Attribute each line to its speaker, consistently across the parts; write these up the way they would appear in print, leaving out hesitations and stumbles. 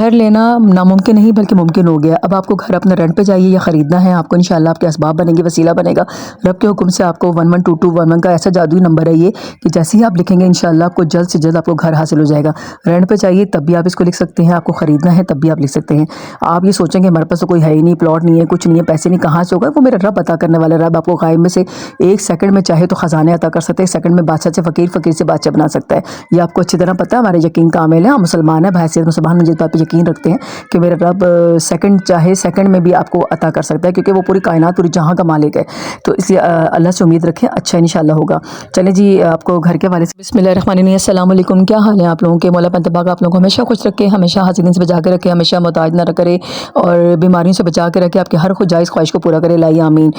Speaker 1: घर लेना नामुमकिन नहीं बल्कि मुमकिन हो गया। अब आपको घर अपना रेंट पे चाहिए या ख़रीदना है, आपको इंशाल्लाह आपके असबाब बनेंगे, वसीला बनेगा। रब के हुक्म से आपको 112211 का ऐसा जादुई नंबर है ये कि जैसे ही आप लिखेंगे इंशाल्लाह आपको जल्द से जल्द आपको घर हासिल हो जाएगा। रेंट पे चाहिए तब भी आप इसको लिख सकते हैं, आपको ख़रीदना है तब भी आप लिख सकते हैं। आप ये सोचेंगे हमारे पास तो कोई है ही नहीं, प्लॉट नहीं है, कुछ नहीं है, पैसे नहीं, कहाँ से होगा? वो मेरा रब अता करने वाला। रब आपको गायब में से एक सेकंड में चाहे तो ख़जाने अता कर सकते हैं, एक सेकंड में बादशाह से फ़कीर, फ़कीर से बादशाह बना सकता है। ये आपको अच्छी तरह पता है। हमारे यकीन कामिल है, हम मुसलमान हैं, बहैसियत मुसलमान मुझे बात पर यकीन रखते हैं कि मेरा रब सेकंड चाहे सेकंड में भी आपको अता कर सकता है, क्योंकि वो पूरी कायनात पूरी जहाँ का मालिक है। तो इसलिए अल्लाह से उम्मीद रखें, अच्छा इंशाल्लाह होगा। चलें जी, आपको घर के हवाले से बिस्मिल्लाहिर्रहमानिर्रहीम। अस्सलाम वालेकुम, क्या हाल है आप लोगों के? मौला पंतबाग आप लोगों को हमेशा खुश रखे, हमेशा हासिदिन से बचा के रखे, हमेशा मोहताज ना करे और बीमारियों से बचा के रखे, आपकी हर खुद जायज़ ख्वाहिश को पूरा करे, लाई आमीन।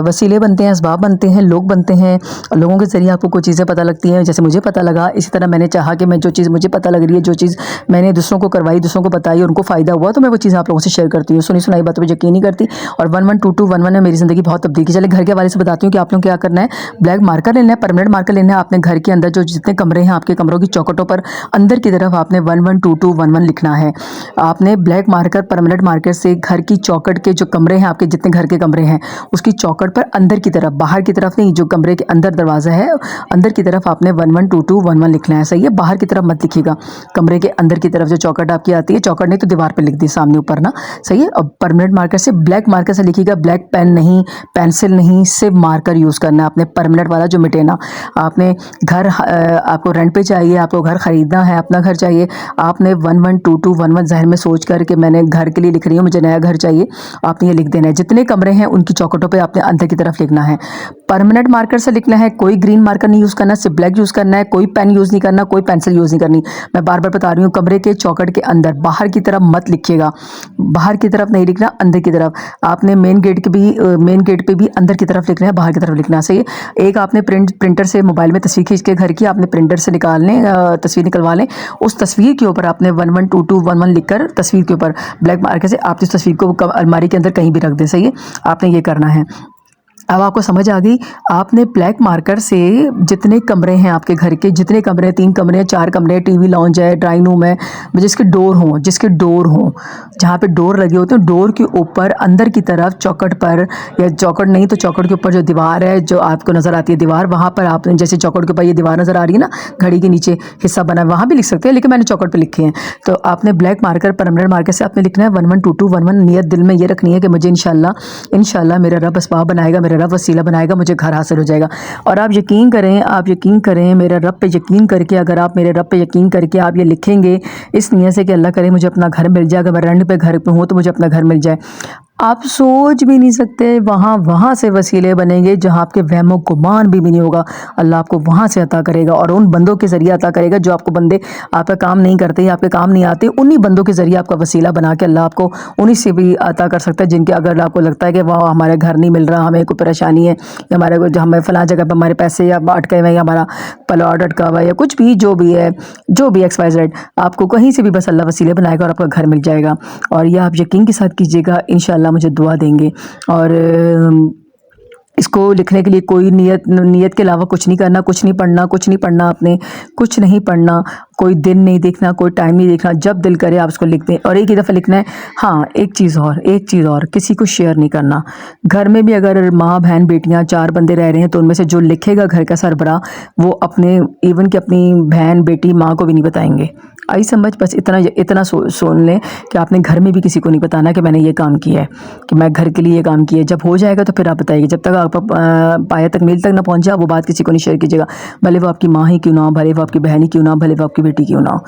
Speaker 1: वसीले बनते हैं, असबाब बनते हैं, लोग बनते हैं, लोगों के ज़रिए आपको कुछ चीज़ें पता लगती हैं। जैसे मुझे पता लगा, इसी तरह मैंने चाहा कि मैं जो चीज़ मुझे पता लग रही है, जो चीज़ मैंने दूसरों को करवाई, दूसरों को बताई, उनको फ़ायदा हुआ, तो मैं वो चीज़ आप लोगों से शेयर करती हूँ। सुनी सुनाई बातों पर यकीन नहीं करती। और 112211 ने मेरी ज़िंदगी बहुत तब्दील की। चले घर के हवाले से बताती हूँ कि आप लोग क्या करना है। ब्लैक मार्कर लेना है, परमानेंट मार्कर लेना है। आपने घर के अंदर जो जितने कमरे हैं, आपके कमरों की चौखटों पर अंदर की तरफ आपने 112211 लिखना है। आपने ब्लैक मार्कर परमानेंट मार्कर से घर की चौखट के जो कमरे हैं, आपके जितने घर के कमरे हैं, उसकी चौखट पर अंदर की तरफ, बाहर की तरफ नहीं, जो कमरे के अंदर दरवाज़ा है अंदर की तरफ आपने 112211 लिखना है। सही है, बाहर की तरफ मत लिखिएगा। कमरे के अंदर की तरफ जो चौखट आपकी आती है, चौखट नहीं तो दीवार पर लिख दी सामने ऊपर ना। सही है। अब परमानेंट मार्कर से ब्लैक मार्कर से लिखिएगा, ब्लैक पेन नहीं, पेंसिल नहीं, सिर्फ मार्कर यूज़ करना है आपने, परमानेंट वाला जो मिटेना। आपने घर आपको रेंट पे चाहिए, आपको घर ख़रीदना है, अपना घर चाहिए, आपने 112211 जहन में सोच कर के मैंने घर के लिए लिख रही हूँ, मुझे नया घर चाहिए, आपने ये लिख देना है। जितने कमरे हैं उनकी चौखटों पे आपने अंदर की तरफ लिखना है। परमानेंट मार्कर से लिखना है, कोई ग्रीन मार्कर नहीं यूज़ करना, सिर्फ ब्लैक यूज़ करना है, कोई पेन यूज़ नहीं करना, कोई पेंसिल यूज़ नहीं करनी। मैं बार बार बता रही हूँ, कमरे के चौखट के अंदर, बाहर की तरफ मत लिखिएगा, बाहर की तरफ नहीं लिखना, अंदर की तरफ। आपने मेन गेट पे भी अंदर की तरफ लिखना है, बाहर की तरफ लिखना है। सही है। एक आपने प्रिंटर से मोबाइल में तस्वीर खींच के घर की आपने प्रिंटर से निकाल लें, तस्वीर निकलवा लें। उस तस्वीर के ऊपर आपने 112211 लिखकर तस्वीर के ऊपर ब्लैक मार्कर से आप इस तस्वीर को अलमारी के अंदर कहीं भी रख दें। सही है, आपने ये करना है। अब आपको समझ आ गई। आपने ब्लैक मार्कर से जितने कमरे हैं आपके घर के, जितने कमरे, 3 कमरे, 4 कमरे, टीवी लॉन्ज है, ड्राइंग रूम है, जिसके डोर हों, जहाँ पे डोर लगे होते हैं, डोर के ऊपर अंदर की तरफ चौखट पर, या चौखट नहीं तो चौखट के ऊपर जो दीवार है, जो आपको नज़र आती है दीवार, वहाँ पर आपने, जैसे चौखट के ऊपर ये दीवार नज़र आ रही है ना, घड़ी के नीचे हिस्सा बना है, वहाँ भी लिख सकते हैं, लेकिन मैंने चौखट पर लिखे हैं। तो आपने ब्लैक मार्कर परमानेंट मार्कर से आपने लिखना है 112211। नियत दिल में ये रखनी है कि मुझे इंशाल्लाह मेरा रब असबाब बनाएगा, मेरा रब वसीला बनाएगा, मुझे घर हासिल हो जाएगा। और आप यकीन करें मेरा रब पे यकीन करके, अगर आप मेरे रब पे यकीन करके आप ये लिखेंगे इस नियत से कि अल्लाह करे मुझे अपना घर मिल जाए, अगर मैं रेंट पे घर पे हूँ तो मुझे अपना घर मिल जाए, आप सोच भी नहीं सकते वहाँ से वसीले बनेंगे जहाँ आपके वहमो गुमान भी नहीं होगा। अल्लाह आपको वहाँ से अता करेगा, और उन बंदों के ज़रिए अता करेगा जो आपको बंदे आपका काम नहीं करते, आपके काम नहीं आते, उन्हीं बंदों के ज़रिए आपका वसीला बना के अल्लाह आपको उन्हीं से भी अता कर सकता है, जिनके अगर आपको लगता है कि वह हमारे घर नहीं मिल रहा, हमें कोई परेशानी है, या हमारे जो हमें फ़लाँ जगह पर हमारे पैसे या अटके हुए, या हमारा प्लॉट अटका हुआ है, या कुछ भी जो भी है, जो भी XYZ, आपको कहीं से भी बस अल्लाह वसीले बनाएगा और आपका घर मिल जाएगा। और यह आप यकीन के साथ कीजिएगा, इंशाल्लाह मुझे दुआ देंगे। और इसको लिखने के लिए कोई नियत के अलावा कुछ नहीं करना, कुछ नहीं पढ़ना, आपने कुछ नहीं पढ़ना, कोई दिन नहीं देखना, कोई टाइम नहीं देखना, जब दिल करे आप उसको लिख दें। और एक ही दफ़ा लिखना है। हाँ, एक चीज़ और, किसी को शेयर नहीं करना। घर में भी अगर माँ बहन बेटियाँ 4 बंदे रह रहे हैं तो उनमें से जो लिखेगा घर का सरबराह, वो अपने इवन कि अपनी बहन बेटी माँ को भी नहीं बताएंगे। आई समझ? बस इतना सुन लें कि आपने घर में भी किसी को नहीं बताना कि मैंने ये काम किया है, कि मैं घर के लिए ये काम किया है। जब हो जाएगा तो फिर आप बताइए। जब तक आप पाया तकमील तक ना पहुंच जाए, वो बात किसी को नहीं शेयर कीजिएगा, भले वो आपकी माँ ही क्यों ना हो, भले वो आपकी बहन ही क्यों ना हो, भले वो आपकी बेटी क्यों ना हो,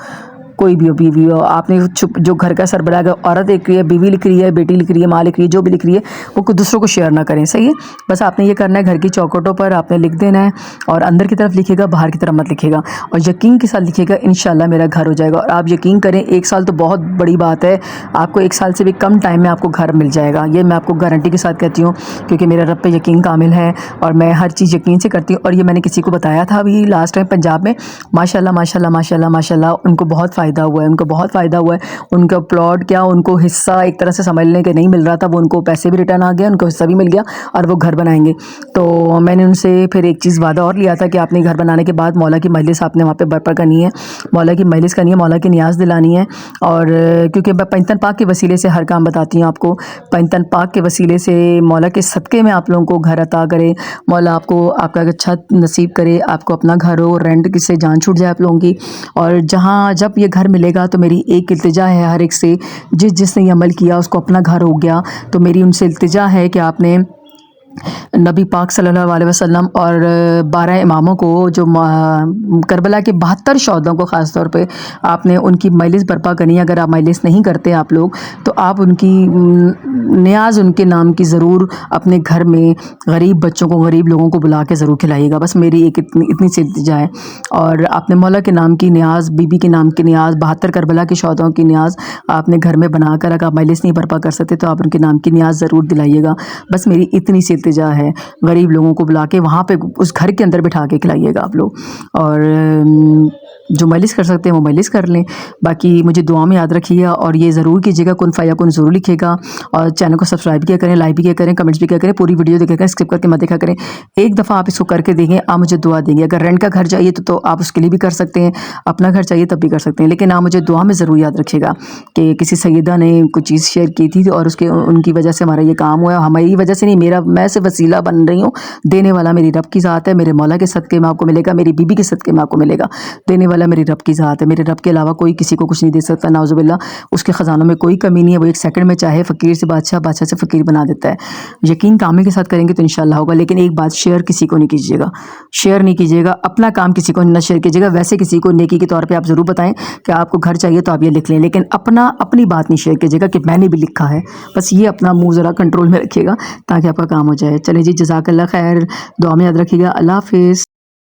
Speaker 1: कोई भी हो, बीवी हो। आपने जो घर का सरबराह अगर औरत लिख रही है, बीवी लिख रही है, बेटी लिख रही है, माँ लिख रही है, जो भी लिख रही है, वो दूसरों को शेयर ना करें। सही है। बस आपने ये करना है, घर की चौखटों पर आपने लिख देना है, और अंदर की तरफ लिखेगा, बाहर की तरफ मत लिखेगा, और यकीन के साथ लिखेगा इंशाल्लाह मेरा घर हो जाएगा। और आप यकीन करें, 1 साल तो बहुत बड़ी बात है, आपको 1 साल से भी कम टाइम में आपको घर मिल जाएगा। ये मैं आपको गारंटी के साथ कहती हूँ, क्योंकि मेरा रब पे यकीन कामिल है और मैं हर चीज़ यकीन से करती हूँ। और ये मैंने किसी को बताया था अभी लास्ट टाइम पंजाब में, माशाल्लाह माशाल्लाह माशाल्लाह माशाल्लाह, उनको बहुत फ़ायदा हुआ है, उनको बहुत फ़ायदा हुआ है। उनका प्लॉट क्या, उनको हिस्सा एक तरह से समझ लें कि नहीं मिल रहा था, वो उनको पैसे भी रिटर्न आ गए, उनको हिस्सा भी मिल गया और वो घर बनाएंगे। तो मैंने उनसे फिर एक चीज़ वादा और लिया था कि आपने घर बनाने के बाद मौला की मजलिस आपने वहाँ पे बरपा करनी है, मौला की मजलिस करनी है, मौला की नियाज़ दिलानी है। और क्योंकि मैं पंजतन पाक के वसीले से हर काम बताती हूँ आपको, पंजतन पाक के वसीले से मौला के सदक़े में आप लोगों को घर अता करे, मौला आपको आपका अच्छा नसीब करे, आपको अपना घर हो, रेंट किससे जान छूट जाए आप लोगों की। और जहाँ जब ये घर मिलेगा तो मेरी एक इल्तिजा है हर एक से, जिसने ये अमल किया उसको अपना घर हो गया, तो मेरी उनसे इल्तिजा है कि आपने नबी पाक सल्लल्लाहु अलैहि वसल्लम और 12 इमामों को, जो करबला के 72 शहदों को ख़ास तौर पे आपने उनकी मजलिस बर्पा करनी है। अगर आप मजलिस नहीं करते आप लोग, तो आप उनकी नियाज़ उनके नाम की ज़रूर अपने घर में गरीब बच्चों को, गरीब लोगों को बुला के ज़रूर खिलाइएगा। बस मेरी एक इतनी सी इल्तिजा है। और आपने मौला के नाम की नियाज़, बीबी के नाम की नियाज़, 72 करबला के शहदों की नियाज़ आपने घर में बनाकर, अगर आप मजलिस नहीं बर्पा कर सकते तो आप उनके नाम की नियाज़ ज़रूर दिलाइएगा। बस मेरी इतनी सी इल्तिजा है, गरीब लोगों को बुला के वहाँ पे उस घर के अंदर बिठा के खिलाइएगा आप लोग। और जो मजलिस कर सकते हैं वो मजलिस कर लें। बाकी मुझे दुआ में याद रखिएगा और ये ज़रूर कीजिएगा, कुन फ़याकुन ज़रूर लिखिएगा और चैनल को सब्सक्राइब किया करें, लाइक भी किया करें, कमेंट्स भी किया करें, पूरी वीडियो देखा करें, स्किप करके मत देखा करें। एक दफ़ा आप इसको करके देखें, आप मुझे दुआ देंगे। अगर रेंट का घर चाहिए तो आप उसके लिए भी कर सकते हैं, अपना घर चाहिए तब भी कर सकते हैं, लेकिन आप मुझे दुआ में ज़रूर याद रखिएगा कि किसी सैयदा ने कुछ चीज़ शेयर की थी और उसके उनकी वजह से हमारा ये काम हुआ। हमारी वजह से नहीं, मैं सिर्फ वसीला बन रही हूँ, देने वाला मेरी रब की ज़ात है। मेरे मौला के सदक़े में आपको मिलेगा, मेरी बीबी के सदक़े में आपको मिलेगा। देने वाला मेरी रब की ज़ात है, मेरे रब के अलावा कोई किसी को कुछ नहीं दे सकता, नाउज़ुबिल्लाह। उसके ख़जानों में कोई कमी नहीं है, वो एक सेकंड में चाहे फ़कीर से बादशाह, बादशाह से फ़कीर बना देता है। यकीन कामिल के साथ करेंगे तो इंशाअल्लाह होगा। लेकिन एक बात, शेयर किसी को नहीं कीजिएगा, शेयर नहीं कीजिएगा, अपना काम किसी को न शेयर कीजिएगा। वैसे किसी को नेकी के तौर पर आप ज़रूर बताएँ कि आपको घर चाहिए तो आप ये लिख लें, लेकिन अपनी बात नहीं शेयर कीजिएगा कि मैंने भी लिखा है। बस ये अपना मुँह ज़रा कंट्रोल में रखिएगा ताकि आपका काम हो जाए। चलिए जी, जज़ाकल्लाह खैर, दुआ में याद रखिएगा। अल्लाह हाफ़िज़।